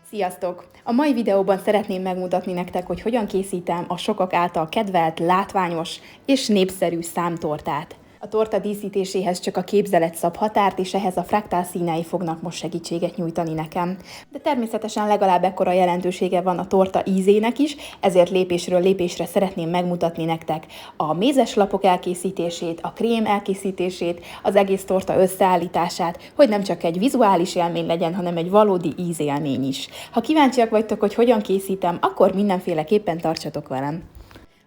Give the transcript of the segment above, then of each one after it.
Sziasztok! A mai videóban szeretném megmutatni nektek, hogy hogyan készítem a sokak által kedvelt, látványos és népszerű számtortát. A torta díszítéséhez csak a képzelet szab határt, és ehhez a fraktál színei fognak most segítséget nyújtani nekem. De természetesen legalább ekkora jelentősége van a torta ízének is, ezért lépésről lépésre szeretném megmutatni nektek a mézes lapok elkészítését, a krém elkészítését, az egész torta összeállítását, hogy nem csak egy vizuális élmény legyen, hanem egy valódi ízélmény is. Ha kíváncsiak vagytok, hogy hogyan készítem, akkor mindenféleképpen tartsatok velem!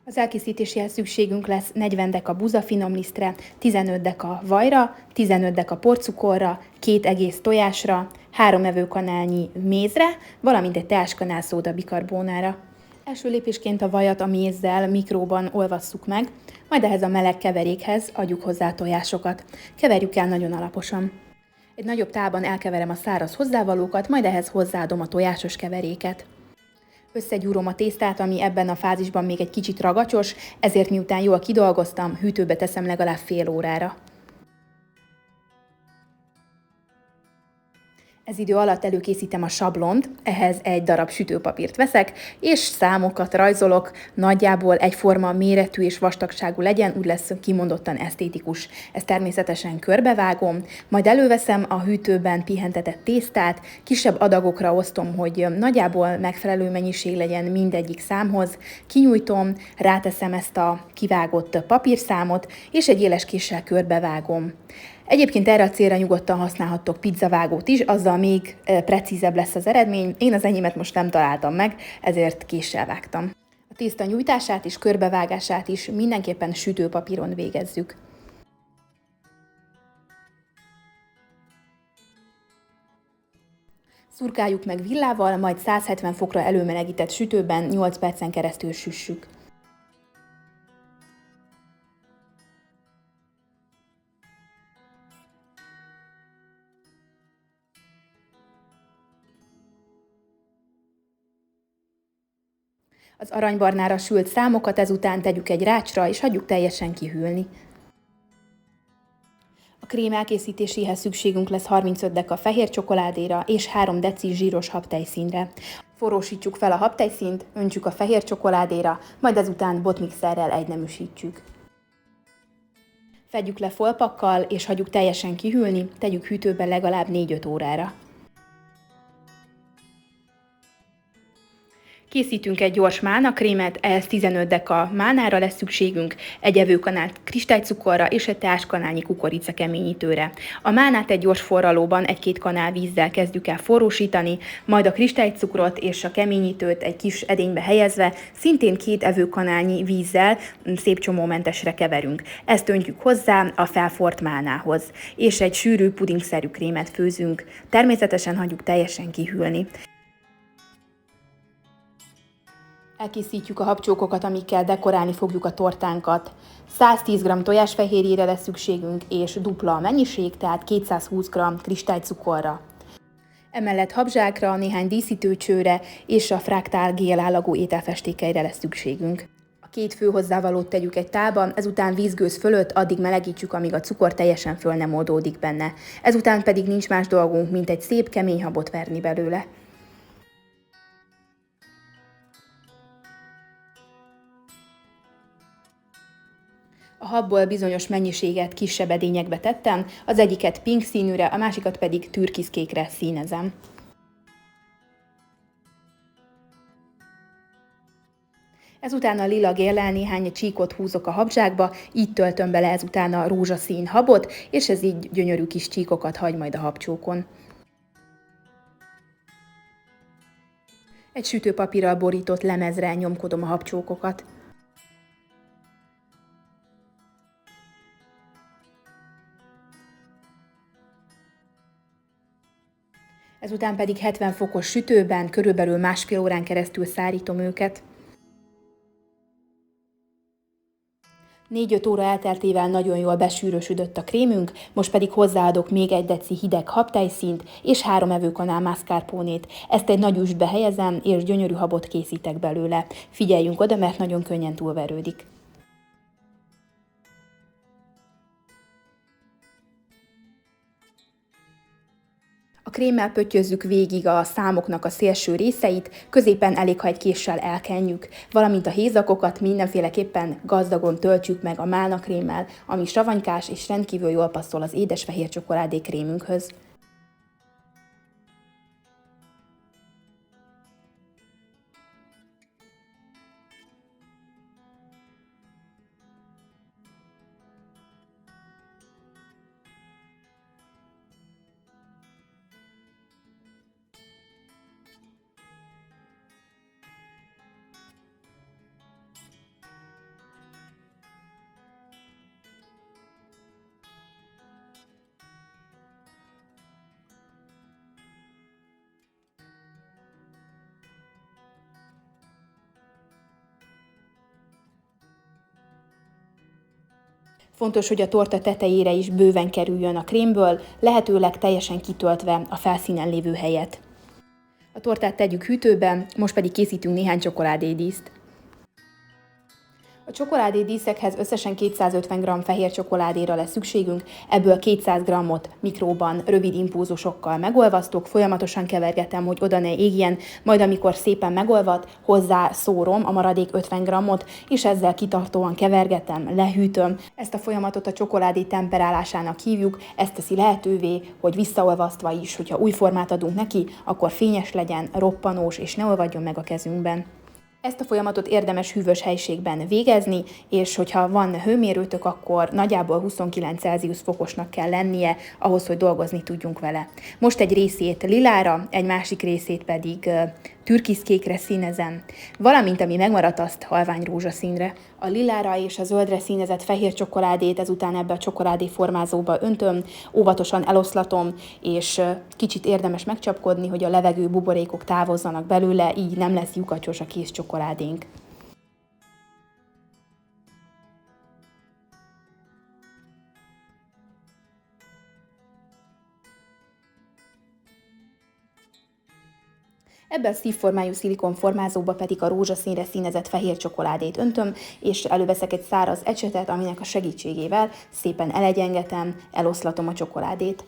Az elkészítéséhez szükségünk lesz 40 deka buzafinomlisztre, 15 deka vajra, 15 deka porcukorra, 2 egész tojásra, 3 evőkanálnyi mézre, valamint egy teáskanál szóda bikarbónára. Első lépésként a vajat a mézzel mikróban olvasszuk meg, majd ehhez a meleg keverékhez adjuk hozzá a tojásokat. Keverjük el nagyon alaposan. Egy nagyobb tálban elkeverem a száraz hozzávalókat, majd ehhez hozzáadom a tojásos keveréket. Összegyúrom a tésztát, ami ebben a fázisban még egy kicsit ragacsos, ezért miután jól kidolgoztam, hűtőbe teszem legalább fél órára. Ez idő alatt előkészítem a sablont, ehhez egy darab sütőpapírt veszek, és számokat rajzolok, nagyjából egyforma méretű és vastagságú legyen, úgy lesz kimondottan esztétikus. Ezt természetesen körbevágom, majd előveszem a hűtőben pihentetett tésztát, kisebb adagokra osztom, hogy nagyjából megfelelő mennyiség legyen mindegyik számhoz, kinyújtom, ráteszem ezt a kivágott papírszámot, és egy éles késsel körbevágom. Egyébként erre a célra nyugodtan használhattok pizzavágót is, azzal még precízebb lesz az eredmény. Én az enyémet most nem találtam meg, ezért késsel vágtam. A tészta nyújtását és körbevágását is mindenképpen sütőpapíron végezzük. Szurkáljuk meg villával, majd 170 fokra előmelegített sütőben 8 percen keresztül süssük. Az aranybarnára sült számokat ezután tegyük egy rácsra, és hagyjuk teljesen kihűlni. A krém elkészítéséhez szükségünk lesz 35 deka fehér csokoládéra és 3 deci zsíros habtejszínre. Forrósítsuk fel a habtejszínt, öntsük a fehér csokoládéra, majd ezután botmixerrel egyneműsítjük. Fedjük le folpakkal, és hagyjuk teljesen kihűlni, tegyük hűtőbe legalább 4-5 órára. Készítünk egy gyors málnakrémet, ehhez 15 deka málnára lesz szükségünk, egy evőkanál kristálycukorra és egy teáskanálnyi kukorica keményítőre. A málnát egy gyors forralóban 1-2 kanál vízzel kezdjük el forrósítani, majd a kristálycukrot és a keményítőt egy kis edénybe helyezve szintén 2 evőkanálnyi vízzel szép csomómentesre keverünk. Ezt öntjük hozzá a felforrt málnához, és egy sűrű pudingszerű krémet főzünk. Természetesen hagyjuk teljesen kihűlni. Elkészítjük a habcsókokat, amikkel dekorálni fogjuk a tortánkat. 110 g tojásfehérjére lesz szükségünk, és dupla a mennyiség, tehát 220 g kristálycukorra. Emellett habzsákra, néhány díszítőcsőre és a fraktál gél állagú ételfestékeire lesz szükségünk. A 2 fő hozzávalót tegyük egy tálba, ezután vízgőz fölött addig melegítsük, amíg a cukor teljesen föl nem oldódik benne. Ezután pedig nincs más dolgunk, mint egy szép kemény habot verni belőle. A habból bizonyos mennyiséget kisebb edényekbe tettem, az egyiket pink színűre, a másikat pedig türkiszkékre színezem. Ezután a lila géllel néhány csíkot húzok a habzsákba, így töltöm bele ezután a rózsaszín habot, és ez így gyönyörű kis csíkokat hagy majd a habcsókon. Egy sütőpapírral borított lemezre nyomkodom a habcsókokat. Ezután pedig 70 fokos sütőben körülbelül másfél órán keresztül szárítom őket. 4-5 óra elteltével nagyon jól besűrösödött a krémünk, most pedig hozzáadok még 1 deci hideg habtejszínt és 3 evőkanál mascarponét. Ezt egy nagy üstbe helyezem, és gyönyörű habot készítek belőle. Figyeljünk oda, mert nagyon könnyen túlverődik. A krémmel pöttyözzük végig a számoknak a szélső részeit, középen elég, ha egy késsel elkenjük, valamint a hézakokat mindenféleképpen gazdagon töltjük meg a málnakrémmel, ami savanykás és rendkívül jól passzol az édes fehér csokoládé krémünkhöz. Fontos, hogy a torta tetejére is bőven kerüljön a krémből, lehetőleg teljesen kitöltve a felszínen lévő helyet. A tortát tegyük hűtőbe, most pedig készítünk néhány csokoládédíszt. A csokoládédíszekhez összesen 250 g fehér csokoládéra lesz szükségünk, ebből 200 g-ot mikróban rövid impulzusokkal megolvasztok, folyamatosan kevergetem, hogy oda ne égjen, majd amikor szépen megolvad, hozzá szórom a maradék 50 g-ot, és ezzel kitartóan kevergetem, lehűtöm. Ezt a folyamatot a csokoládé temperálásának hívjuk, ez teszi lehetővé, hogy visszaolvasztva is, hogyha új formát adunk neki, akkor fényes legyen, roppanós és ne olvadjon meg a kezünkben. Ezt a folyamatot érdemes hűvös helyiségben végezni, és hogyha van hőmérőtök, akkor nagyjából 29 Celsius fokosnak kell lennie, ahhoz, hogy dolgozni tudjunk vele. Most egy részét lilára, egy másik részét pedig türkiszkékre színezem, valamint ami megmaradt, azt halvány rózsaszínre. A lilára és a zöldre színezett fehér csokoládét ezután ebbe a csokoládé formázóba öntöm, óvatosan eloszlatom, és kicsit érdemes megcsapkodni, hogy a levegő buborékok távozzanak belőle, így nem lesz lyukacsos a kész csokoládénk. Ebbe a szívformájú szilikonformázóba pedig a rózsaszínre színezett fehér csokoládét öntöm, és előveszek egy száraz ecsetet, aminek a segítségével szépen elegyengetem, eloszlatom a csokoládét.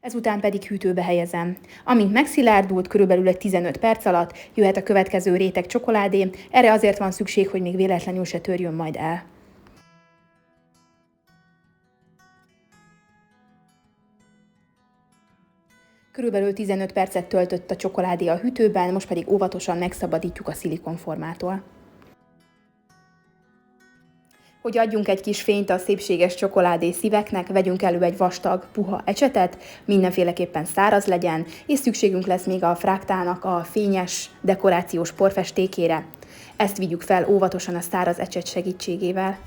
Ezután pedig hűtőbe helyezem. Amint megszilárdult, körülbelül egy 15 perc alatt jöhet a következő réteg csokoládé, erre azért van szükség, hogy még véletlenül se törjön majd el. Körülbelül 15 percet töltött a csokoládé a hűtőben, most pedig óvatosan megszabadítjuk a szilikonformától. Hogy adjunk egy kis fényt a szépséges csokoládé szíveknek, vegyünk elő egy vastag, puha ecsetet, mindenféleképpen száraz legyen, és szükségünk lesz még a fráktának a fényes, dekorációs porfestékére. Ezt vigyük fel óvatosan a száraz ecset segítségével.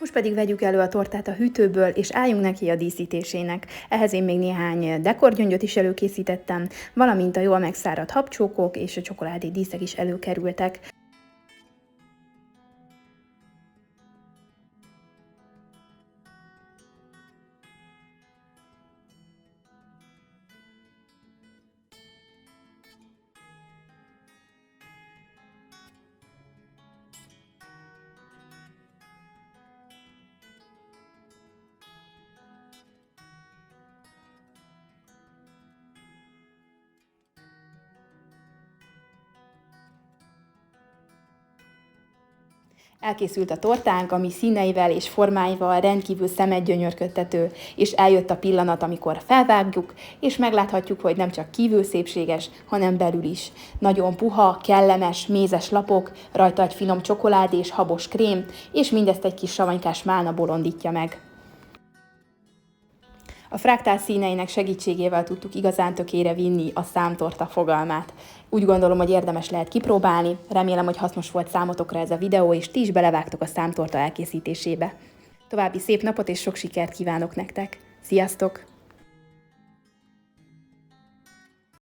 Most pedig vegyük elő a tortát a hűtőből, és álljunk neki a díszítésének. Ehhez én még néhány dekorgyöngyöt is előkészítettem, valamint a jól megszáradt habcsókok és a csokoládé díszek is előkerültek. Elkészült a tortánk, ami színeivel és formáival rendkívül szemet gyönyörködtető, és eljött a pillanat, amikor felvágjuk, és megláthatjuk, hogy nem csak kívül szépséges, hanem belül is. Nagyon puha, kellemes, mézes lapok, rajta egy finom csokoládé és habos krém, és mindezt egy kis savanykás málna bolondítja meg. A fráktál színeinek segítségével tudtuk igazán tökére vinni a számtorta fogalmát. Úgy gondolom, hogy érdemes lehet kipróbálni, remélem, hogy hasznos volt számotokra ez a videó, és ti is belevágtok a számtorta elkészítésébe. További szép napot és sok sikert kívánok nektek! Sziasztok!